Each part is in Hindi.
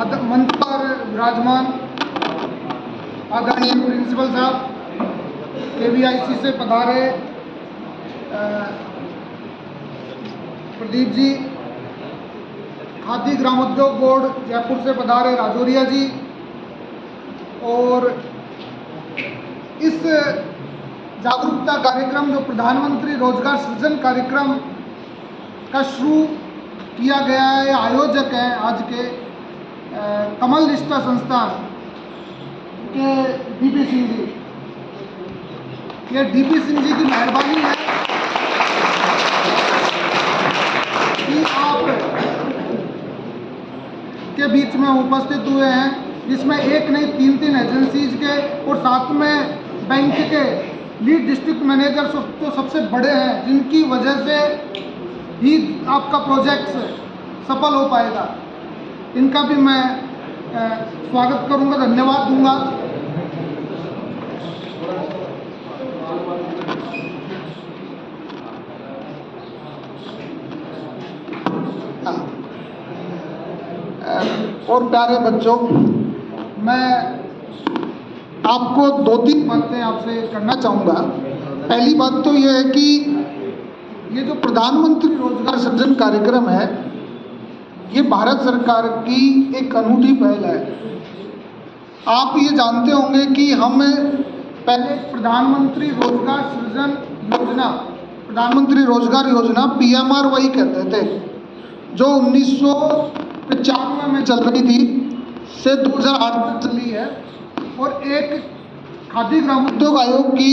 मंच पर विराजमान आदरणीय प्रिंसिपल साहब, KVIC से पधारे प्रदीप जी, खादी ग्रामोद्योग बोर्ड जयपुर से पधारे राजौरिया जी, और इस जागरूकता कार्यक्रम जो प्रधानमंत्री रोजगार सृजन कार्यक्रम का शुरू किया गया है, आयोजक हैं आज के कमल निष्ठा संस्थान के DP सिंह जी। ये DP सिंह जी की मेहरबानी है कि आप के बीच में उपस्थित हुए हैं, जिसमें एक नहीं 3 एजेंसीज के और साथ में बैंक के लीड डिस्ट्रिक्ट मैनेजर तो सबसे बड़े हैं, जिनकी वजह से ही आपका प्रोजेक्ट सफल हो पाएगा। इनका भी मैं स्वागत करूंगा, धन्यवाद दूंगा। और प्यारे बच्चों, मैं आपको 2-3 बातें आपसे करना चाहूँगा। पहली बात तो यह है कि ये जो प्रधानमंत्री रोजगार सृजन कार्यक्रम है, ये भारत सरकार की एक अनूठी पहल है। आप ये जानते होंगे कि हम पहले प्रधानमंत्री रोजगार सृजन योजना, प्रधानमंत्री रोजगार योजना PMRY कहते थे, जो 1995 में चल रही थी, से 2008 तक चली है। और एक खादी ग्रामोद्योग आयोग की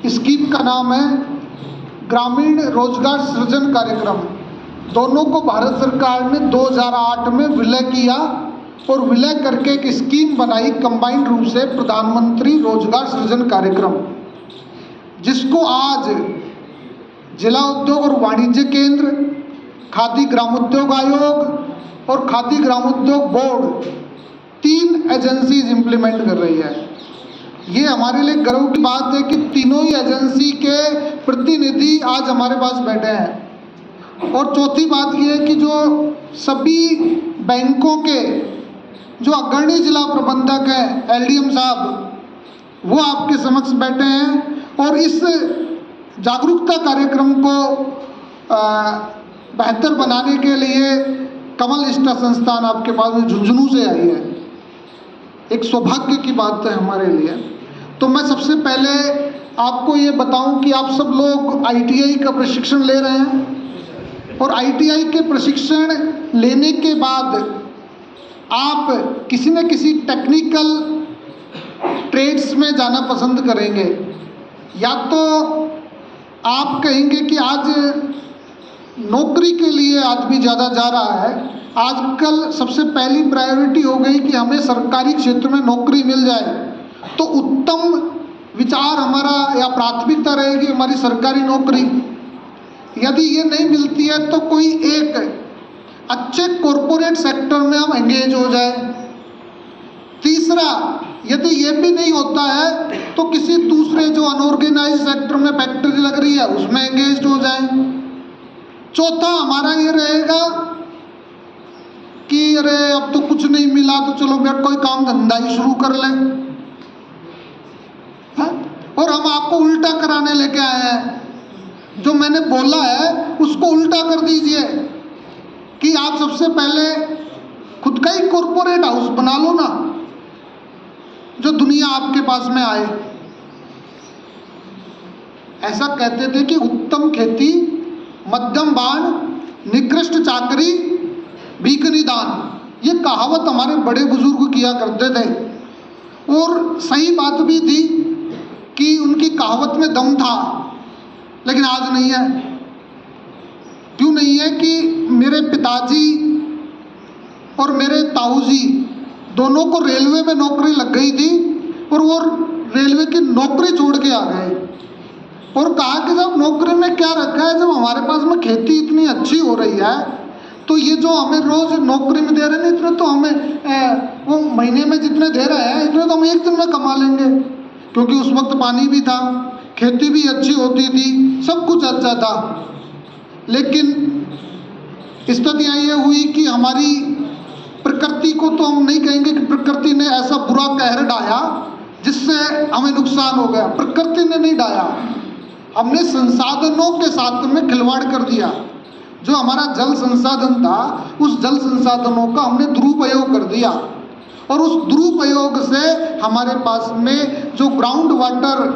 स्कीम का नाम है ग्रामीण रोजगार सृजन कार्यक्रम। दोनों को भारत सरकार ने 2008 में विलय किया और विलय करके एक स्कीम बनाई कंबाइंड रूप से प्रधानमंत्री रोजगार सृजन कार्यक्रम, जिसको आज जिला उद्योग और वाणिज्य केंद्र, खादी ग्रामोद्योग आयोग और खादी ग्रामोद्योग बोर्ड 3 एजेंसीज इम्प्लीमेंट कर रही है। ये हमारे लिए गर्व की बात है कि तीनों ही एजेंसी के प्रतिनिधि आज हमारे पास बैठे हैं। और चौथी बात यह है कि जो सभी बैंकों के जो अग्रणी जिला प्रबंधक हैं, LDM साहब, वो आपके समक्ष बैठे हैं और इस जागरूकता कार्यक्रम को बेहतर बनाने के लिए कमल निष्ठा संस्थान आपके पास में झुंझुनू से आई है। एक सौभाग्य की बात है हमारे लिए। तो मैं सबसे पहले आपको ये बताऊं कि आप सब लोग ITI का प्रशिक्षण ले रहे हैं, और ITI के प्रशिक्षण लेने के बाद आप किसी न किसी टेक्निकल ट्रेड्स में जाना पसंद करेंगे। या तो आप कहेंगे कि आज नौकरी के लिए आदमी ज़्यादा जा रहा है, आजकल सबसे पहली प्रायोरिटी हो गई कि हमें सरकारी क्षेत्र में नौकरी मिल जाए, तो उत्तम विचार हमारा या प्राथमिकता रहेगी हमारी सरकारी नौकरी। यदि ये नहीं मिलती है तो कोई एक अच्छे कॉरपोरेट सेक्टर में हम एंगेज हो जाए। तीसरा, यदि ये भी नहीं होता है तो किसी दूसरे जो अनऑर्गेनाइज्ड सेक्टर में फैक्ट्री लग रही है उसमें एंगेज हो जाए। चौथा हमारा ये रहेगा कि अरे अब तो कुछ नहीं मिला तो चलो मैं कोई काम धंधा ही शुरू कर लें। और हम आपको उल्टा कराने लेके आए हैं। जो मैंने बोला है उसको उल्टा कर दीजिए कि आप सबसे पहले खुद का ही कॉरपोरेट हाउस बना लो ना, जो दुनिया आपके पास में आए। ऐसा कहते थे कि उत्तम खेती, मध्यम बाण, निकृष्ट चाकरी, भीख निदान। ये कहावत हमारे बड़े बुजुर्ग किया करते थे, और सही बात भी थी कि उनकी कहावत में दम था, लेकिन आज नहीं है। क्यों नहीं है कि मेरे पिताजी और मेरे ताऊजी दोनों को रेलवे में नौकरी लग गई थी, और वो रेलवे की नौकरी छोड़ के आ गए और कहा कि जब नौकरी में क्या रखा है, जब हमारे पास में खेती इतनी अच्छी हो रही है तो ये जो हमें रोज नौकरी में दे रहे हैं इतने तो हमें वो महीने में जितने दे रहे हैं इतने तो हम एक दिन में कमा लेंगे, क्योंकि उस वक्त पानी भी था, खेती भी अच्छी होती थी, सब कुछ अच्छा था। लेकिन स्थितियाँ ये हुई कि हमारी प्रकृति को तो हम नहीं कहेंगे कि प्रकृति ने ऐसा बुरा कहर ढाया जिससे हमें नुकसान हो गया। प्रकृति ने नहीं ढाया, हमने संसाधनों के साथ में खिलवाड़ कर दिया। जो हमारा जल संसाधन था, उस जल संसाधनों का हमने दुरुपयोग कर दिया, और उस दुरुपयोग से हमारे पास में जो ग्राउंड वाटर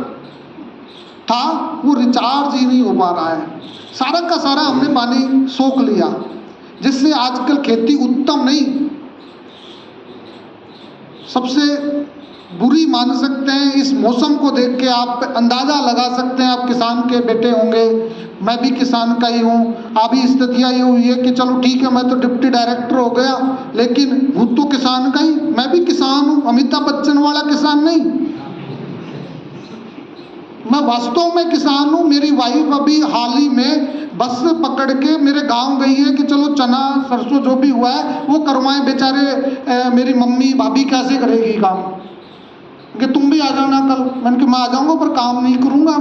था वो रिचार्ज ही नहीं हो पा रहा है। सारा का सारा हमने पानी सोख लिया, जिससे आजकल खेती उत्तम नहीं, सबसे बुरी मान सकते हैं। इस मौसम को देख के आप अंदाज़ा लगा सकते हैं, आप किसान के बेटे होंगे, मैं भी किसान का ही हूँ। अभी स्थितियाँ ये हुई है कि चलो ठीक है, मैं तो डिप्टी डायरेक्टर हो गया, लेकिन हूँ तो किसान का ही, मैं भी किसान हूँ, अमिताभ बच्चन वाला किसान नहीं, मैं वास्तव में किसान हूँ। मेरी वाइफ अभी हाल ही में बस पकड़ के मेरे गांव गई है कि चलो चना सरसों जो भी हुआ है वो करवाएं। बेचारे मेरी मम्मी भाभी कैसे करेगी काम, कि तुम भी आ जाना कल। मैंने कि मैं आ जाऊँगा पर काम नहीं करूँगा।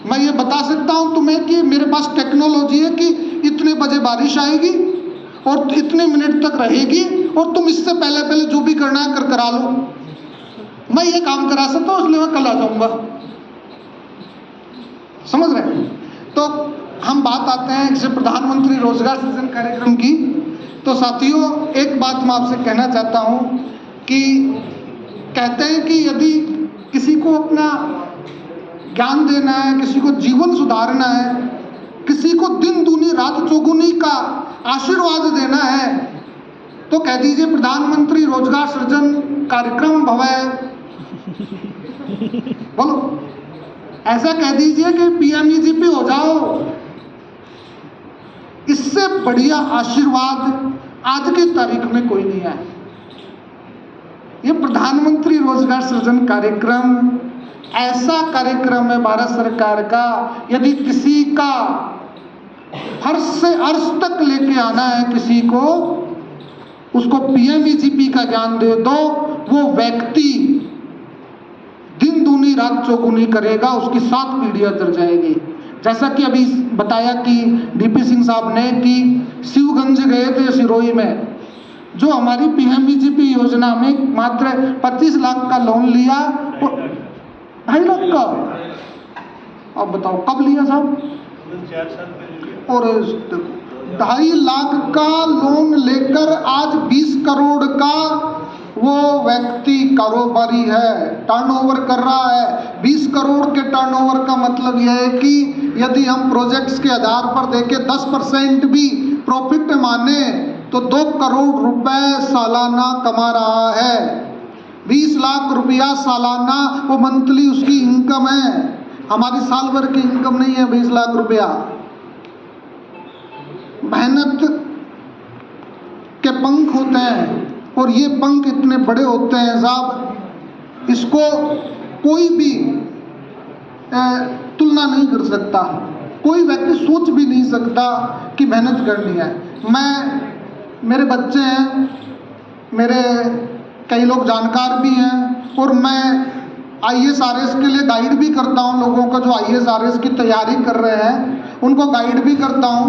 मैं ये बता सकता हूँ तुम्हें कि मेरे पास टेक्नोलॉजी है कि इतने बजे बारिश आएगी और इतने मिनट तक रहेगी, और तुम इससे पहले पहले जो भी करना है करा लो। मैं ये काम करा सकता हूँ, इसलिए मैं कल आ जाऊँगा। समझ रहे हैं? तो हम बात आते हैं जैसे प्रधानमंत्री रोजगार सृजन कार्यक्रम की। तो साथियों, एक बात मैं आपसे कहना चाहता हूँ कि कहते हैं कि यदि किसी को अपना ज्ञान देना है, किसी को जीवन सुधारना है, किसी को दिन दूनी रात चौगुनी का आशीर्वाद देना है, तो कह दीजिए प्रधानमंत्री रोजगार सृजन कार्यक्रम भवै। बोलो, ऐसा कह दीजिए कि पीएमईजीपी हो जाओ। इससे बढ़िया आशीर्वाद आज की तारीख में कोई नहीं है। ये प्रधानमंत्री रोजगार सृजन कार्यक्रम ऐसा कार्यक्रम है भारत सरकार का, यदि किसी का फर्श से अर्श तक लेके आना है किसी को, उसको पीएमईजीपी का ज्ञान दे दो, वो व्यक्ति दिन दूनी रात चौगुनी करेगा, उसकी 7 पीढ़ियां तर जाएगी। जैसा कि अभी बताया कि डीपी सिंह साहब ने कि शिवगंज गए थे सिरोही में, जो हमारी पीएमईजीपी योजना में मात्र 25 लाख का लोन लिया, 2.5 लाख का। अब बताओ कब लिया साहब? 4 साल पहले। और 2.5 लाख का लोन लेकर आज 20 करोड़ का वो व्यक्ति कारोबारी है, टर्नओवर कर रहा है। 20 करोड़ के टर्नओवर का मतलब यह है कि यदि हम प्रोजेक्ट्स के आधार पर देखें 10% भी प्रॉफिट माने तो 2 करोड़ रुपए सालाना कमा रहा है। 20 लाख रुपया सालाना वो मंथली उसकी इनकम है। हमारी साल भर की इनकम नहीं है 20 लाख रुपया। मेहनत के पंख होते हैं, और ये पंख इतने बड़े होते हैं साहब, इसको कोई भी तुलना नहीं कर सकता। कोई व्यक्ति सोच भी नहीं सकता कि मेहनत करनी है। मेरे बच्चे हैं, मेरे कई लोग जानकार भी हैं, और मैं IAS RAS के लिए गाइड भी करता हूं लोगों को जो IAS RAS की तैयारी कर रहे हैं, उनको गाइड भी करता हूं।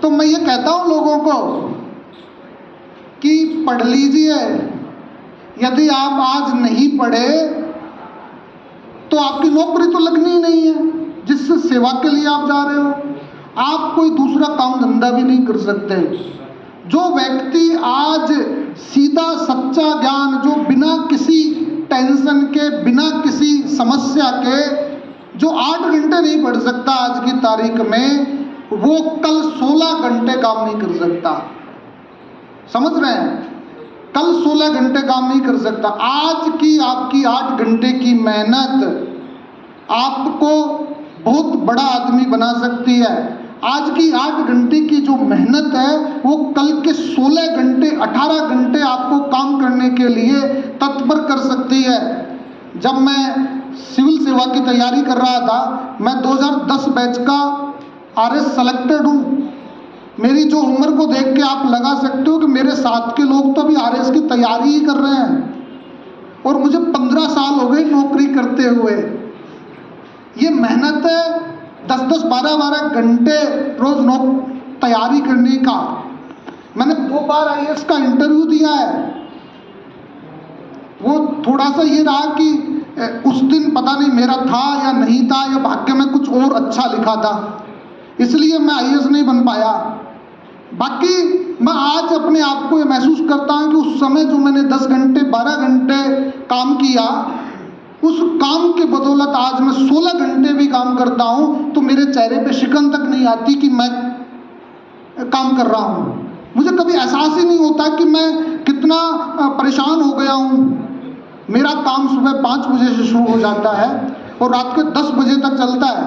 तो मैं ये कहता हूं लोगों को कि पढ़ लीजिए। यदि आप आज नहीं पढ़े तो आपकी नौकरी तो लगनी ही नहीं है जिस सेवा के लिए आप जा रहे हो। आप कोई दूसरा काम धंधा भी नहीं कर सकते। जो व्यक्ति आज सीधा सच्चा ज्ञान, जो बिना किसी टेंशन के, बिना किसी समस्या के, जो 8 घंटे नहीं पढ़ सकता आज की तारीख में, वो कल 16 घंटे काम नहीं कर सकता। समझ रहे हैं? कल 16 घंटे काम नहीं कर सकता। आज की आपकी 8 घंटे की मेहनत आपको बहुत बड़ा आदमी बना सकती है। आज की 8 घंटे की जो मेहनत है वो कल के 16 घंटे, 18 घंटे आपको काम करने के लिए तत्पर कर सकती है। जब मैं सिविल सेवा की तैयारी कर रहा था, मैं 2010 बैच का RS सेलेक्टेड हूँ। मेरी जो उम्र को देख के आप लगा सकते हो कि मेरे साथ के लोग तो अभी RS की तैयारी ही कर रहे हैं, और मुझे 15 साल हो गए नौकरी करते हुए। ये मेहनत है 10-10, 12-12 घंटे रोज तैयारी करने का। मैंने 2 बार आईएएस का इंटरव्यू दिया है। वो थोड़ा सा ये रहा कि उस दिन पता नहीं मेरा था या नहीं था, या भाग्य में कुछ और अच्छा लिखा था, इसलिए मैं आईएएस नहीं बन पाया। बाकी मैं आज अपने आप को ये महसूस करता हूं कि उस समय जो मैंने 10 घंटे 12 घंटे काम किया, उस काम के बदौलत आज मैं 16 घंटे भी काम करता हूं तो मेरे चेहरे पे शिकन तक नहीं आती कि मैं काम कर रहा हूं। मुझे कभी एहसास ही नहीं होता कि मैं कितना परेशान हो गया हूं। मेरा काम सुबह 5 बजे से शुरू हो जाता है और रात के 10 बजे तक चलता है।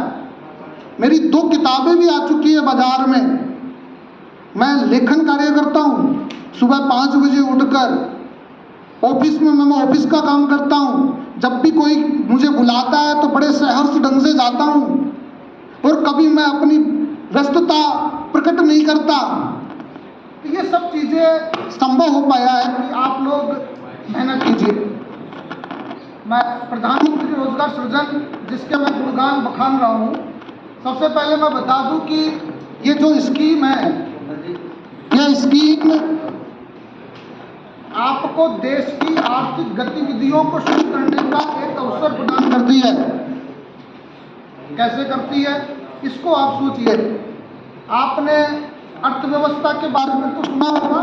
मेरी 2 किताबें भी आ चुकी है बाजार में। मैं लेखन कार्य करता हूं, सुबह 5 बजे उठकर ऑफिस में मैं ऑफिस का काम करता हूं। जब भी कोई मुझे बुलाता है तो बड़े सहर्ष ढंग से जाता हूं, और कभी मैं अपनी व्यस्तता प्रकट नहीं करता। ये सब चीज़ें संभव हो पाया है कि आप लोग मेहनत कीजिए। मैं प्रधानमंत्री रोजगार सृजन, जिसके मैं गुणगान बखान रहा हूँ, सबसे पहले मैं बता दूं कि ये जो स्कीम है, यह स्कीम आपको देश की आर्थिक गतिविधियों को शुरू करने का एक अवसर प्रदान करती है। कैसे करती है, इसको आप सोचिए। आपने अर्थव्यवस्था के बारे में तो सुना होगा।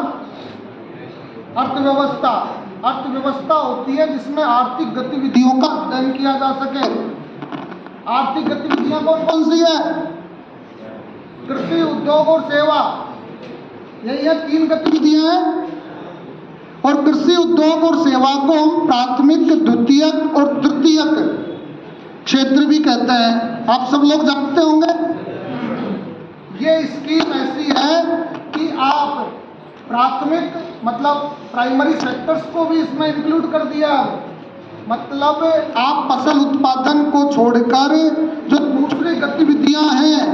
अर्थव्यवस्था होती है जिसमें आर्थिक गतिविधियों का अध्ययन किया जा सके। आर्थिक गतिविधियां कौन कौन सी है? कृषि, उद्योग और सेवा, यही 3 गतिविधियां हैं। और कृषि, उद्योग और सेवा को हम प्राथमिक, द्वितीयक और तृतीयक क्षेत्र भी कहते हैं। आप सब लोग जानते होंगे। ये स्कीम ऐसी है कि आप प्राथमिक मतलब प्राइमरी सेक्टर्स को भी इसमें इंक्लूड कर दिया। मतलब आप फसल उत्पादन को छोड़कर जो दूसरी गतिविधियां हैं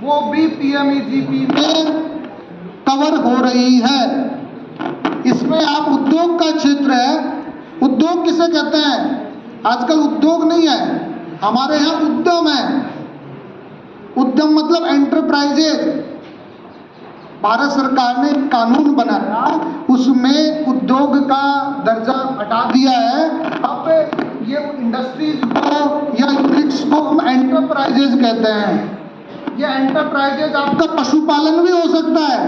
वो भी पीएमईजीपी में कवर हो रही है। इसमें आप उद्योग का क्षेत्र है। उद्योग किसे कहते हैं? आजकल उद्योग नहीं है, हमारे यहाँ उद्यम है। उद्यम मतलब एंटरप्राइजेज। भारत सरकार ने कानून बनाया, उसमें उद्योग का दर्जा हटा दिया है। अब ये इंडस्ट्रीज को या यूनिट्स को हम एंटरप्राइजेज कहते हैं। ये एंटरप्राइजेज आपका पशुपालन भी हो सकता है,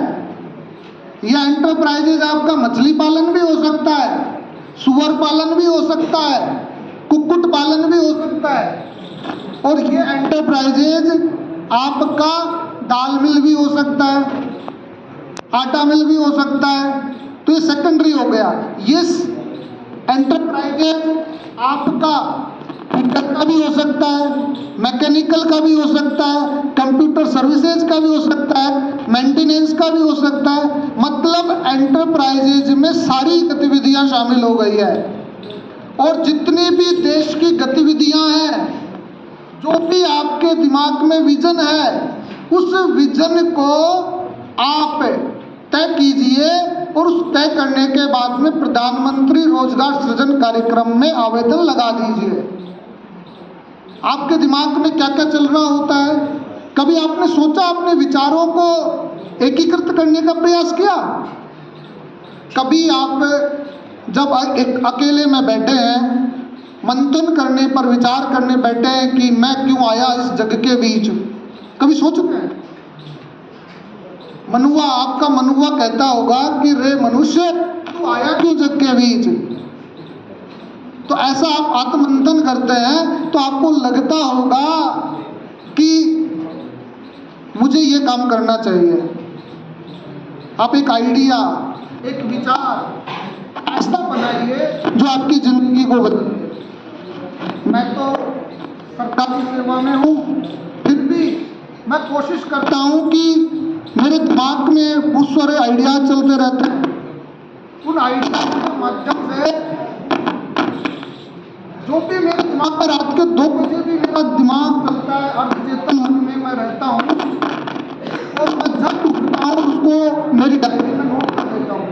यह एंटरप्राइजेज आपका मछली पालन भी हो सकता है, सुअर पालन भी हो सकता है, कुक्कुट पालन भी हो सकता है। और ये एंटरप्राइजेज आपका दाल मिल भी हो सकता है, आटा मिल भी हो सकता है। तो ये सेकेंडरी हो गया। ये एंटरप्राइजेज आपका फिटर का भी हो सकता है, मैकेनिकल का भी हो सकता है, कंप्यूटर सर्विसेज का भी हो सकता है, मेंटेनेंस का भी हो सकता है। मतलब एंटरप्राइजेज में सारी गतिविधियां शामिल हो गई है। और जितनी भी देश की गतिविधियां हैं, जो भी आपके दिमाग में विजन है, उस विजन को आप तय कीजिए और उस तय करने के बाद में प्रधानमंत्री रोजगार सृजन कार्यक्रम में आवेदन लगा दीजिए। आपके दिमाग में क्या क्या चल रहा होता है? कभी आपने सोचा, अपने विचारों को एकीकृत करने का प्रयास किया? कभी आप जब एक अकेले में बैठे हैं, मंथन करने पर विचार करने बैठे हैं कि मैं क्यों आया इस जग के बीच, कभी सोच चुके हैं? मनुआ, आपका मनुआ कहता होगा कि रे मनुष्य, तू आया क्यों जग के बीच? तो ऐसा आप आत्ममंथन करते हैं तो आपको लगता होगा कि मुझे ये काम करना चाहिए। आप एक आइडिया, एक विचार ऐसा बनाइए जो आपकी जिंदगी को बदले। मैं तो सरकारी सेवा में हूँ, फिर भी मैं कोशिश करता हूँ कि मेरे दिमाग में बहुत सारे आइडिया चलते रहते हैं। उन आइडिया के माध्यम से जो भी मेरे दिमाग पर रात के 2 बजे भी मेरा दिमाग चलता है, अर्धचेतन मन में मैं रहता हूँ, और मैं जब उठता हूँ उसको मेरी डायरी में नोट कर देता हूँ।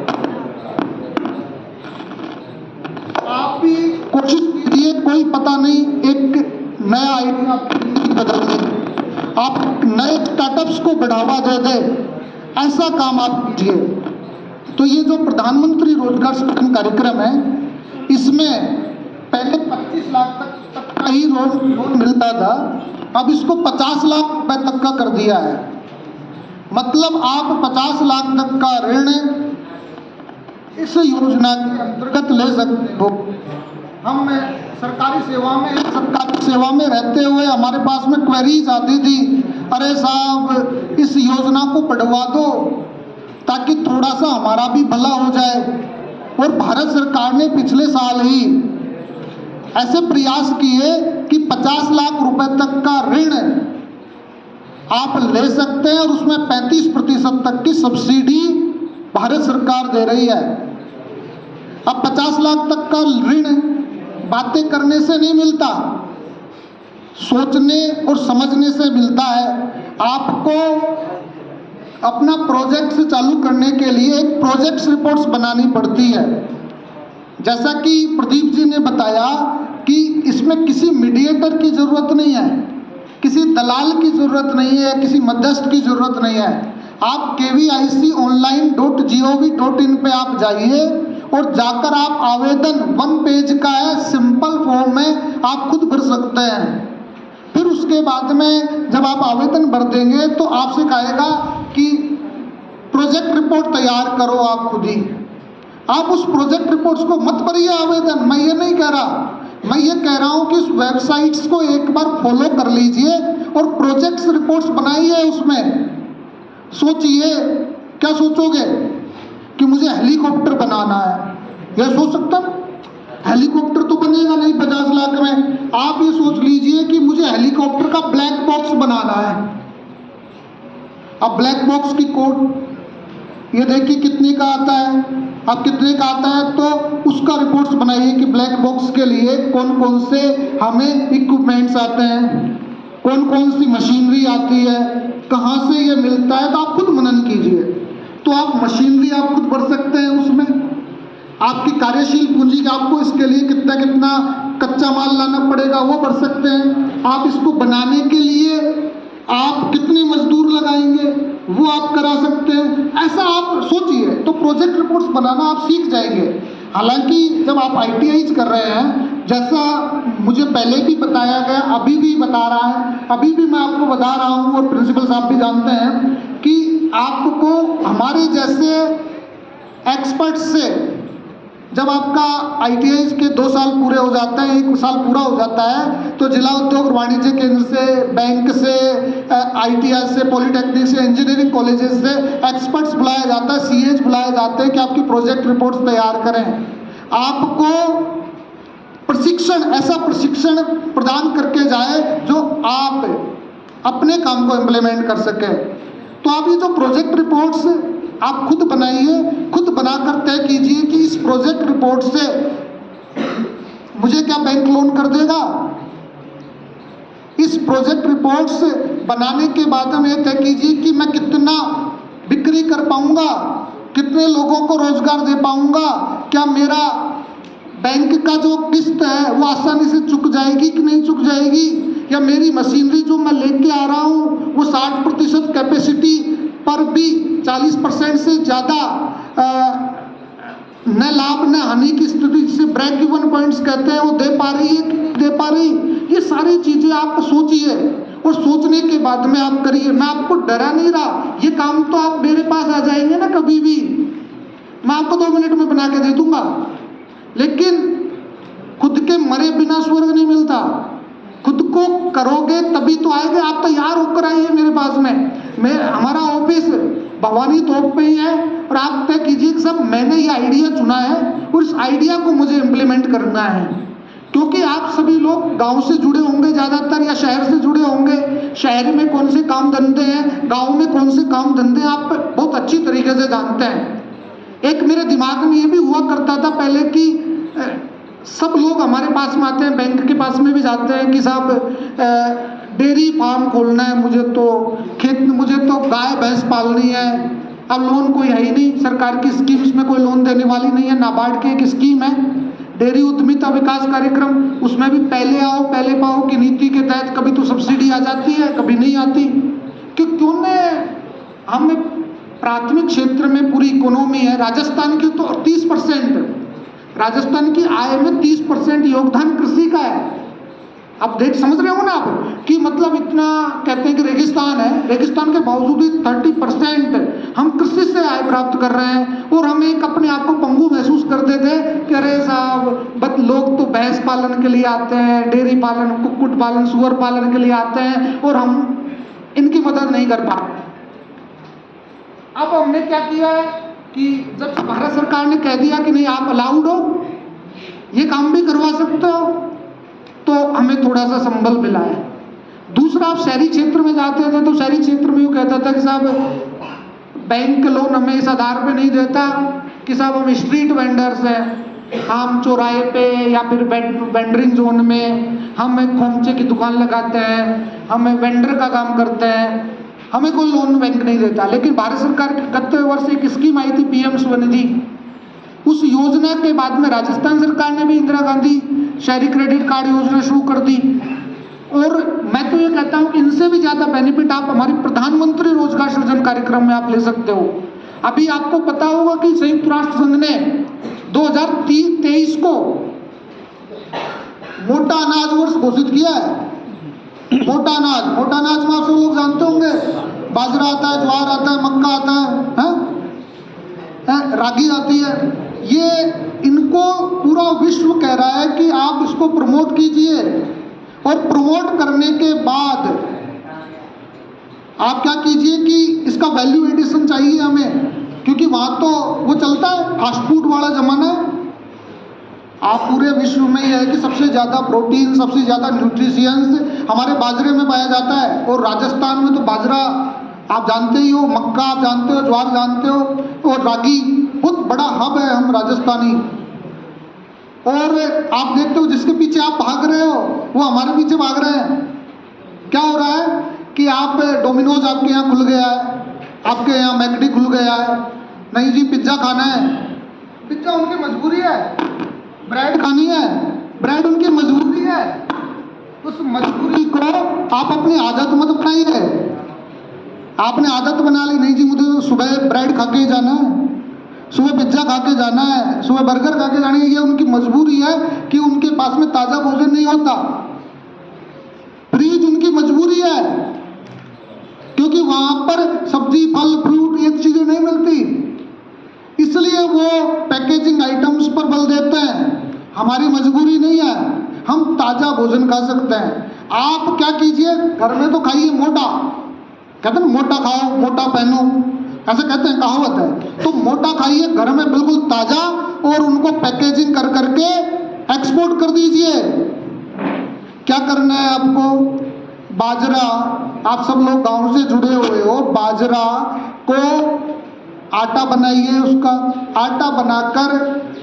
आप भी कोशिश कीजिए, कोई पता नहीं एक नया आइडिया आपकी जिंदगी बदल दे, आप नए स्टार्टअप्स को बढ़ावा दे दे, ऐसा काम आप कीजिए। तो ये जो प्रधानमंत्री रोजगार सृजन कार्यक्रम है, इसमें पहले 25 लाख तक का ही लोन मिलता था, अब इसको 50 लाख रुपए तक का कर दिया है। मतलब आप 50 लाख तक का ऋण इस योजना के अंतर्गत ले सकते हो। हम सरकारी सेवा में रहते हुए हमारे पास में क्वेरीज आती थी, अरे साहब इस योजना को बढ़वा दो ताकि थोड़ा सा हमारा भी भला हो जाए। और भारत सरकार ने पिछले साल ही ऐसे प्रयास किए कि 50 लाख रुपए तक का ऋण आप ले सकते हैं और उसमें 35% तक की सब्सिडी भारत सरकार दे रही है। अब 50 लाख तक का ऋण बातें करने से नहीं मिलता, सोचने और समझने से मिलता है। आपको अपना प्रोजेक्ट चालू करने के लिए एक प्रोजेक्ट रिपोर्ट्स बनानी पड़ती है। जैसा कि प्रदीप जी ने बताया कि इसमें किसी मीडिएटर की जरूरत नहीं है, किसी दलाल की जरूरत नहीं है, किसी मध्यस्थ की जरूरत नहीं है। आप KVIConline.gov.in पे आप जाइए और जाकर आप आवेदन 1 पेज का है, सिंपल फॉर्म में आप खुद भर सकते हैं। फिर उसके बाद में जब आप आवेदन भर देंगे तो आपसे कहेगा कि प्रोजेक्ट रिपोर्ट तैयार करो आप खुद ही। आप उस प्रोजेक्ट रिपोर्ट्स को मत भरिए आवेदन, मैं ये नहीं कह रहा, मैं ये कह रहा हूं कि उस वेबसाइट्स को एक बार फॉलो कर लीजिए और प्रोजेक्ट्स रिपोर्ट्स बनाइए। उसमें सोचिए, क्या सोचोगे कि मुझे हेलीकॉप्टर बनाना है, यह सोच सकता ना? हेलीकॉप्टर तो बनेगा नहीं 50 लाख में। आप ये सोच लीजिए कि मुझे हेलीकॉप्टर का ब्लैक बॉक्स बनाना है। अब ब्लैक बॉक्स की कोड ये देखिए कितने का आता है। अब कितने का आता है तो उसका रिपोर्ट्स बनाइए कि ब्लैक बॉक्स के लिए कौन कौन से हमें इक्विपमेंट्स आते हैं, कौन कौन सी मशीनरी आती है, कहाँ से ये मिलता है। तो आप खुद मनन कीजिए। तो आप मशीनरी आप खुद भर सकते हैं, उसमें आपकी कार्यशील पूंजी का आपको इसके लिए कितना कितना कच्चा माल लाना पड़ेगा वो भर सकते हैं। आप इसको बनाने के लिए आप कितने मजदूर लगाएंगे वो आप करा सकते हैं। ऐसा आप सोचिए तो प्रोजेक्ट रिपोर्ट्स बनाना आप सीख जाएंगे। हालांकि जब आप ITI कर रहे हैं, जैसा मुझे पहले भी बताया गया, अभी भी बता रहा है, अभी भी मैं आपको बता रहा हूँ और प्रिंसिपल साहब भी जानते हैं कि आपको हमारे जैसे एक्सपर्ट से जब आपका ITI के 2 साल पूरे हो जाते हैं, 1 साल पूरा हो जाता है, तो जिला उद्योग वाणिज्य केंद्र से, बैंक से, ITI से, पॉलिटेक्निक से, इंजीनियरिंग कॉलेजेस से एक्सपर्ट्स बुलाया जाता है, CAs बुलाए जाते हैं कि आपकी प्रोजेक्ट रिपोर्ट्स तैयार करें। आपको प्रशिक्षण, ऐसा प्रशिक्षण प्रदान करके जाए जो आप अपने काम को इम्प्लीमेंट कर सके। तो आप ये जो प्रोजेक्ट रिपोर्ट्स आप खुद बनाइए, खुद बनाकर तय कीजिए कि इस प्रोजेक्ट रिपोर्ट से मुझे क्या बैंक लोन कर देगा। इस प्रोजेक्ट रिपोर्ट्स बनाने के बाद में यह तय कीजिए कि मैं कितना बिक्री कर पाऊंगा, कितने लोगों को रोजगार दे पाऊंगा, क्या मेरा बैंक का जो किस्त है वो आसानी से चुक जाएगी कि नहीं चुक जाएगी, या मेरी मशीनरी जो मैं लेके आ रहा हूँ वो 60% कैपेसिटी पर भी 40% से ज़्यादा न लाभ न हानि की स्थिति, जिसे ब्रेक इवन पॉइंट्स कहते हैं, वो दे पा रही है कि नहीं दे पा रही। ये सारी चीज़ें आप सोचिए और सोचने के बाद में आप करिए। मैं आपको डरा नहीं रहा, ये काम तो आप मेरे पास आ जाएंगे ना कभी भी, मैं आपको 2 मिनट में बना के दे दूंगा। लेकिन खुद के मरे बिना स्वर्ग नहीं मिलता, खुद को करोगे तभी तो आएगा। आप तैयार होकर आइए मेरे पास में, हमारा ऑफिस भवानी तोप पे ही है और आप तय कीजिए कि सब मैंने ये आइडिया चुना है और इस आइडिया को मुझे इम्प्लीमेंट करना है। क्योंकि आप सभी लोग गांव से जुड़े होंगे ज़्यादातर, या शहर से जुड़े होंगे। शहर में कौन से काम धंधे हैं, गांव में कौन से काम धंधे हैं, आप बहुत अच्छी तरीके से जानते हैं। एक मेरे दिमाग में ये भी हुआ करता था पहले कि सब लोग हमारे पास में आते हैं, बैंक के पास में भी जाते हैं कि साहब डेयरी फार्म खोलना है, मुझे तो गाय भैंस पालनी है। अब लोन कोई है ही नहीं, सरकार की स्कीम्स में कोई लोन देने वाली नहीं है। नाबार्ड की एक स्कीम है डेयरी उद्यमिता विकास कार्यक्रम, उसमें भी पहले आओ पहले पाओ की नीति के तहत कभी तो सब्सिडी आ जाती है, कभी नहीं आती। क्यों ने हमें प्राथमिक क्षेत्र में पूरी इकोनॉमी है। राजस्थान की तो 30%, राजस्थान की आय में 30% योगदान कृषि का है। आप देख समझ रहे हो ना आप कि मतलब इतना कहते हैं कि रेगिस्तान है, रेगिस्तान के बावजूद भी 30% हम कृषि से आय प्राप्त कर रहे हैं। और हम एक अपने आप को पंगु महसूस करते थे कि अरे साहब लोग तो भैंस पालन के लिए आते हैं, डेयरी पालन, कुक्कुट पालन, सुअर पालन के लिए आते हैं और हम इनकी मदद नहीं कर पा रहे। अब हमने क्या किया है कि जब भारत सरकार ने कह दिया कि नहीं आप अलाउड हो, ये काम भी करवा सकते हो, तो हमें थोड़ा सा संबल मिला है। दूसरा, आप शहरी क्षेत्र में जाते थे तो शहरी क्षेत्र में वो कहता था कि साहब बैंक लोन हमें इस आधार पे नहीं देता कि साहब हम स्ट्रीट वेंडर्स हैं, हम चौराहे पे या फिर वेंडरिंग जोन में हम एक खोमचे की दुकान लगाते हैं, हम वेंडर का काम करते हैं, हमें कोई लोन बैंक नहीं देता। लेकिन भारत सरकार की गत वर्ष एक स्कीम आई थी पीएम स्वनिधि, उस योजना के बाद में राजस्थान सरकार ने भी इंदिरा गांधी शहरी क्रेडिट कार्ड योजना शुरू कर दी। और मैं तो ये कहता हूं कि इनसे भी ज्यादा बेनिफिट आप हमारी प्रधानमंत्री रोजगार सृजन कार्यक्रम में आप ले सकते हो। अभी आपको पता होगा कि संयुक्त राष्ट्र संघ ने 2023 को मोटा अनाज वर्ष घोषित किया है। मोटा अनाज में आप सब लोग जानते होंगे, बाजरा आता है, ज्वार आता है, मक्का आता है, रागी आती है। ये इनको पूरा विश्व कह रहा है कि आप इसको प्रमोट कीजिए, और प्रमोट करने के बाद आप क्या कीजिए कि इसका वैल्यू एडिशन चाहिए हमें, क्योंकि वहां तो वो चलता है फास्ट फूड वाला जमाना है। आप पूरे विश्व में यह है कि सबसे ज्यादा प्रोटीन, सबसे ज्यादा न्यूट्रिशियंस हमारे बाजरे में पाया जाता है। और राजस्थान में तो बाजरा आप जानते ही हो, मक्का आप जानते हो, ज्वार जानते हो, और रागी बहुत बड़ा हब है हम राजस्थानी। और आप देखते हो जिसके पीछे आप भाग रहे हो वो हमारे पीछे भाग रहे हैं। क्या हो रहा है कि आप डोमिनोज आपके यहाँ खुल गया है, आपके यहाँ मैकडी खुल गया है, नहीं जी पिज्जा खाना है, पिज्जा उनकी मजबूरी है, ब्रेड खानी है, ब्रेड उनकी मजबूरी है। उस मजबूरी को आप अपनी आदत मत बनाइए। आपने आदत बना ली, नहीं जी मुझे सुबह ब्रेड खा के जाना है, सुबह पिज्जा खा के जाना है, सुबह बर्गर खा के जाना है। ये उनकी मजबूरी है कि उनके पास में ताजा भोजन नहीं होता। फ्रीज उनकी मजबूरी है, क्योंकि वहां पर सब्जी, फल, फ्रूट ये चीजें नहीं मिलती, इसलिए वो पैकेजिंग आइटम्स पर बल देते हैं। हमारी मजबूरी नहीं है, हम ताजा भोजन खा सकते हैं। आप क्या कीजिए, घर में तो खाइए मोटा, कहते हैं मोटा खाओ मोटा पहनो, ऐसा कहते हैं, कहावत है। तो मोटा खाइए घर में बिल्कुल ताजा, और उनको पैकेजिंग कर करके एक्सपोर्ट कर दीजिए। क्या करना है आपको, बाजरा, आप सब लोग गांव से जुड़े हुए हो, बाजरा को आटा बनाइए, उसका आटा बनाकर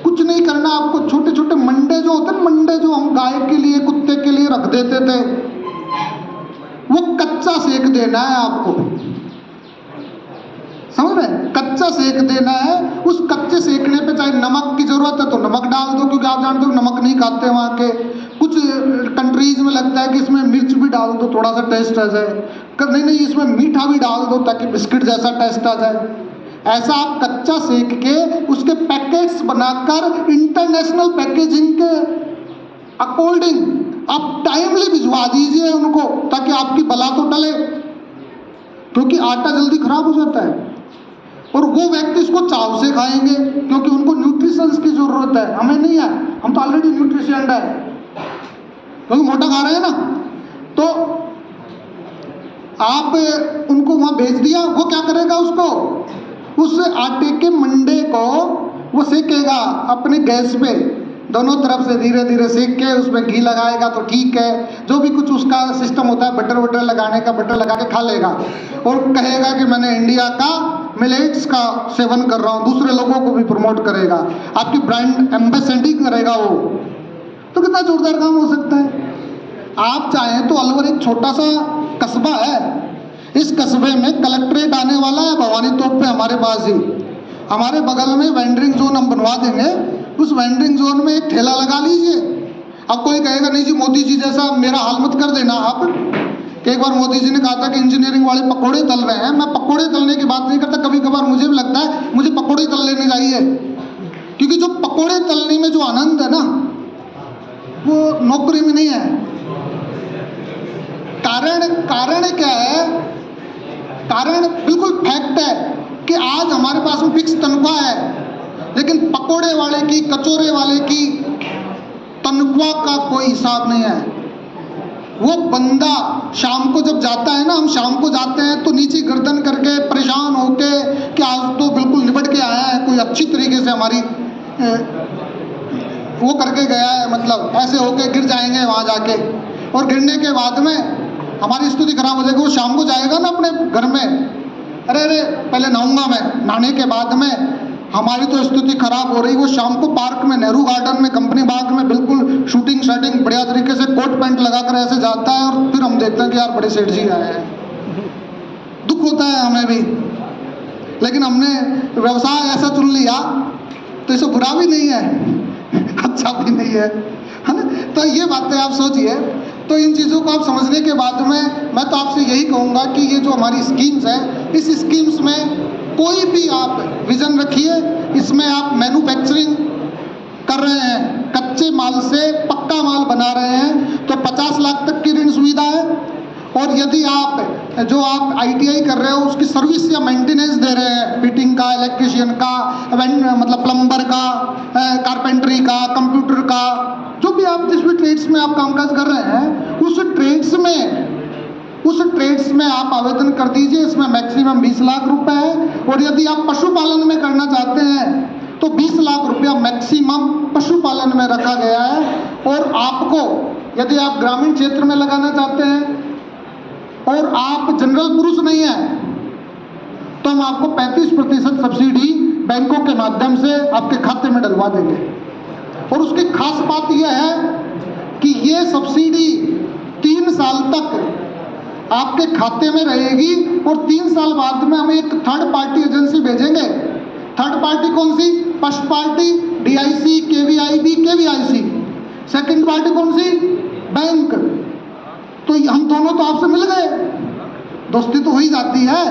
कुछ नहीं करना आपको, छोटे छोटे मंडे जो होते हैं, मंडे जो हम गाय के लिए, कुत्ते के लिए रख देते थे, वो कच्चा सेक देना है आपको, समझ रहे हैं? कच्चा सेक देना है। उस कच्चे सेकने पे चाहे नमक की जरूरत है तो नमक डाल दो, क्योंकि आप जानते हो नमक नहीं खाते वहाँ के। कुछ कंट्रीज में लगता है कि इसमें मिर्च भी डाल दो, थोड़ा सा टेस्ट आ जाए। नहीं, इसमें मीठा भी डाल दो ताकि बिस्किट जैसा टेस्ट आ जाए। ऐसा आप कच्चा सेक के उसके पैकेट्स बनाकर इंटरनेशनल पैकेजिंग के अकॉर्डिंग आप टाइमली भिजवा दीजिए उनको, ताकि आपकी बला तो टले, क्योंकि आटा जल्दी खराब हो जाता है। और वो व्यक्ति इसको चाव से खाएंगे, क्योंकि उनको न्यूट्रिशंस की जरूरत है, हमें नहीं है, हम तो ऑलरेडी न्यूट्रिशन है, क्योंकि मोटा खा रहे हैं ना। तो आप उनको वहां भेज दिया, वो क्या करेगा, उसको उस आटे के मंडे को वो सेकेगा अपने गैस पे, दोनों तरफ से धीरे धीरे सेक के उसमें घी लगाएगा तो ठीक है, जो भी कुछ उसका सिस्टम होता है बटर वटर लगाने का, बटर लगा के खा लेगा, और कहेगा कि मैंने इंडिया का मिलेट्स का सेवन कर रहा हूँ, दूसरे लोगों को भी प्रमोट करेगा, आपकी ब्रांड एम्बेसडरिंग करेगा वो। तो कितना जोरदार काम हो सकता है। आप चाहें तो अलवर एक छोटा सा कस्बा है, इस कस्बे में कलेक्ट्रेट आने वाला है भवानी तोप पे हमारे पास ही, हमारे बगल में वेंडरिंग जोन हम बनवा देंगे, उस वेंडरिंग जोन में एक ठेला लगा लीजिए। अब कोई कहेगा नहीं जी मोदी जी जैसा मेरा हाल मत कर देना, आप कि एक बार मोदी जी ने कहा था कि इंजीनियरिंग वाले पकोड़े तल रहे हैं। मैं पकोड़े तलने की बात नहीं करता, कभी कभार मुझे भी लगता है मुझे पकोड़े तल लेने चाहिए, क्योंकि जो पकोड़े तलने में जो आनंद है ना, वो नौकरी में नहीं है। कारण क्या है? कारण बिल्कुल फैक्ट है कि आज हमारे पास में फिक्स तनख्वाह है, लेकिन पकोड़े वाले की, कचौरे वाले की तनख्वाह का कोई हिसाब नहीं है। वो बंदा शाम को जब जाता है ना, हम शाम को जाते हैं तो नीचे गर्दन करके परेशान होके कि आज तो बिल्कुल निपट के आया है, कोई अच्छी तरीके से हमारी वो करके गया है, मतलब ऐसे होके गिर जाएंगे वहाँ जाके, और गिरने के बाद में हमारी स्थिति खराब हो जाएगी। वो शाम को जाएगा ना अपने घर में, अरे पहले नहाऊंगा मैं, नहाने के बाद में हमारी तो स्थिति खराब हो रही। वो शाम को पार्क में, नेहरू गार्डन में, कंपनी बाग में बिल्कुल शूटिंग शर्टिंग बढ़िया तरीके से कोट पैंट लगाकर ऐसे जाता है, और फिर हम देखते हैं कि यार बड़े सेठ जी आए हैं। दुख होता है हमें भी, लेकिन हमने व्यवसाय ऐसा चुन लिया तो इसे बुरा भी नहीं है, अच्छा भी नहीं है ना। तो ये बातें आप सोचिए। तो इन चीज़ों को आप समझने के बाद में मैं तो आपसे यही कहूँगा कि ये जो हमारी स्कीम्स है, इस स्कीम्स में कोई भी आप विजन रखिए। इसमें आप मैन्युफैक्चरिंग कर रहे हैं, कच्चे माल से पक्का माल बना रहे हैं, तो 50 लाख तक की ऋण सुविधा है। और यदि आप ITI कर रहे हो, उसकी सर्विस या मेंटेनेंस दे रहे हैं, फिटिंग का, इलेक्ट्रिशियन का, मतलब प्लम्बर का, कारपेंटरी का, कंप्यूटर का, जो भी आप जिस भी ट्रेड्स में आप कामकाज कर रहे हैं, उस ट्रेड्स में आप आवेदन कर दीजिए। इसमें मैक्सिमम 20 लाख रुपए है। और यदि आप पशुपालन में करना चाहते हैं तो 20 लाख रुपया मैक्सिमम पशुपालन में रखा गया है। और आपको यदि आप ग्रामीण क्षेत्र में लगाना चाहते हैं और आप जनरल पुरुष नहीं हैं, तो हम आपको 35% सब्सिडी बैंकों के माध्यम से आपके खाते में डलवा देंगे। और उसकी खास बात यह है कि ये सब्सिडी 3 साल तक आपके खाते में रहेगी, और 3 साल बाद में हम एक थर्ड पार्टी एजेंसी भेजेंगे। थर्ड पार्टी कौन सी? First party DIC, KVIB, KVIC। Second party कौन सी? बैंक। तो हम दोनों तो आपसे मिल गए, दोस्ती तो हो ही जाती है।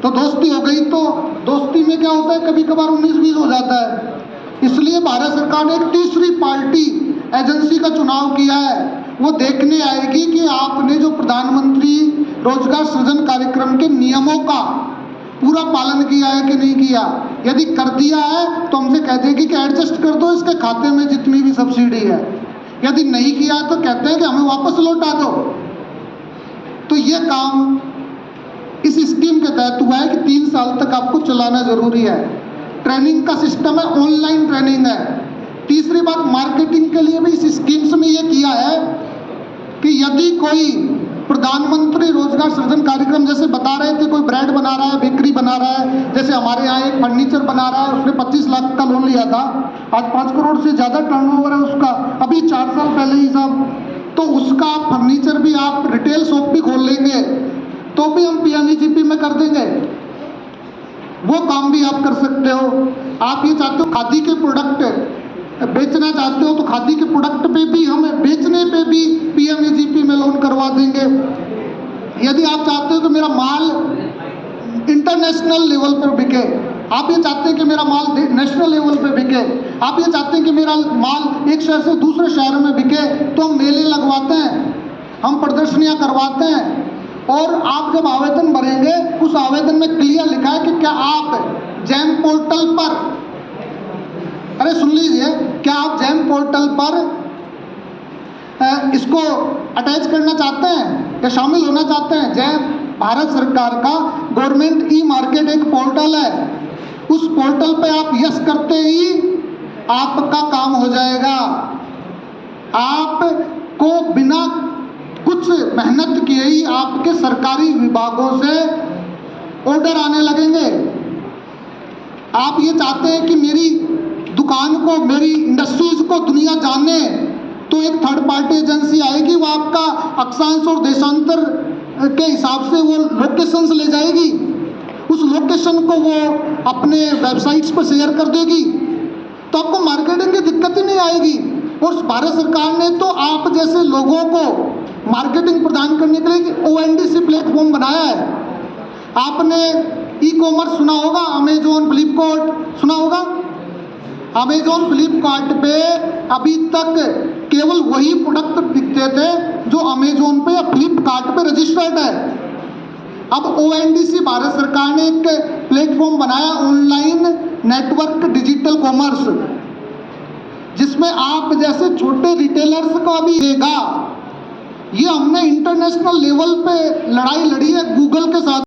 तो दोस्ती हो गई तो दोस्ती में क्या होता है, कभी कभार 19-20 हो जाता है। इसलिए भारत सरकार ने एक तीसरी पार्टी एजेंसी का चुनाव किया है। वो देखने आएगी कि आपने जो प्रधानमंत्री रोजगार सृजन कार्यक्रम के नियमों का पूरा पालन किया है कि नहीं किया। यदि कर दिया है तो हमसे कह देगी कि एडजस्ट कर दो इसके खाते में जितनी भी सब्सिडी है। यदि नहीं किया तो कहते हैं कि हमें वापस लौटा दो। तो ये काम इस स्कीम के तहत हुआ है कि 3 साल तक आपको चलाना जरूरी है। ट्रेनिंग का सिस्टम है, ऑनलाइन ट्रेनिंग है। तीसरी बात, मार्केटिंग के लिए भी इस स्कीम्स में ये किया है कि यदि कोई प्रधानमंत्री रोजगार सृजन कार्यक्रम जैसे बता रहे थे, कोई ब्रेड बना रहा है, बेकरी बना रहा है, जैसे हमारे यहाँ एक फर्नीचर बना रहा है, उसने 25 लाख का लोन लिया था, आज 5 करोड़ से ज़्यादा टर्नओवर है उसका, अभी 4 साल पहले ही साहब। तो उसका फर्नीचर भी आप रिटेल शॉप भी खोल लेंगे तो भी हम PMEGP में कर देंगे। वो काम भी आप कर सकते हो। आप ये चाहते हो खादी के प्रोडक्ट बेचना चाहते हो तो खादी के प्रोडक्ट पे भी हम बेचने पे भी PMEGP में लोन करवा देंगे। यदि आप चाहते हो कि मेरा माल इंटरनेशनल लेवल पर बिके, आप ये चाहते हैं कि मेरा माल नेशनल लेवल पे बिके, आप ये चाहते हैं कि मेरा माल एक शहर से दूसरे शहर में बिके, तो हम मेले लगवाते हैं, हम प्रदर्शनियां करवाते हैं। और आप जब आवेदन भरेंगे उस आवेदन में क्लियर लिखा है कि क्या आप जैम पोर्टल पर, अरे सुन लीजिए, क्या आप जैम पोर्टल पर इसको अटैच करना चाहते हैं या शामिल होना चाहते हैं। जैम भारत सरकार का गवर्नमेंट ई-मार्केट एक पोर्टल है, उस पोर्टल पे आप यस करते ही आपका काम हो जाएगा। आपको बिना कुछ मेहनत किए ही आपके सरकारी विभागों से ऑर्डर आने लगेंगे। आप ये चाहते हैं कि मेरी दुकान को, मेरी इंडस्ट्रीज को दुनिया जाने, तो एक थर्ड पार्टी एजेंसी आएगी, वो आपका अक्षांश और देशांतर के हिसाब से वो लोकेशंस ले जाएगी, उस लोकेशन को वो अपने वेबसाइट्स पर शेयर कर देगी, तो आपको मार्केटिंग की दिक्कत ही नहीं आएगी। और भारत सरकार ने तो आप जैसे लोगों को मार्केटिंग प्रदान करने के लिए ONDC प्लेटफॉर्म बनाया है। आपने ई कॉमर्स सुना होगा, अमेजोन फ्लिपकार्ट सुना होगा। अमेजोन फ्लिपकार्ट पे अभी तक केवल वही प्रोडक्ट बिकते थे जो अमेजोन पे या फ्लिपकार्ट पे रजिस्टर्ड है। अब ONDC भारत सरकार ने एक प्लेटफॉर्म बनाया, ऑनलाइन नेटवर्क डिजिटल कॉमर्स, जिसमें आप जैसे छोटे रिटेलर्स का भी देगा। ये हमने इंटरनेशनल लेवल पे लड़ाई लड़ी है गूगल के साथ।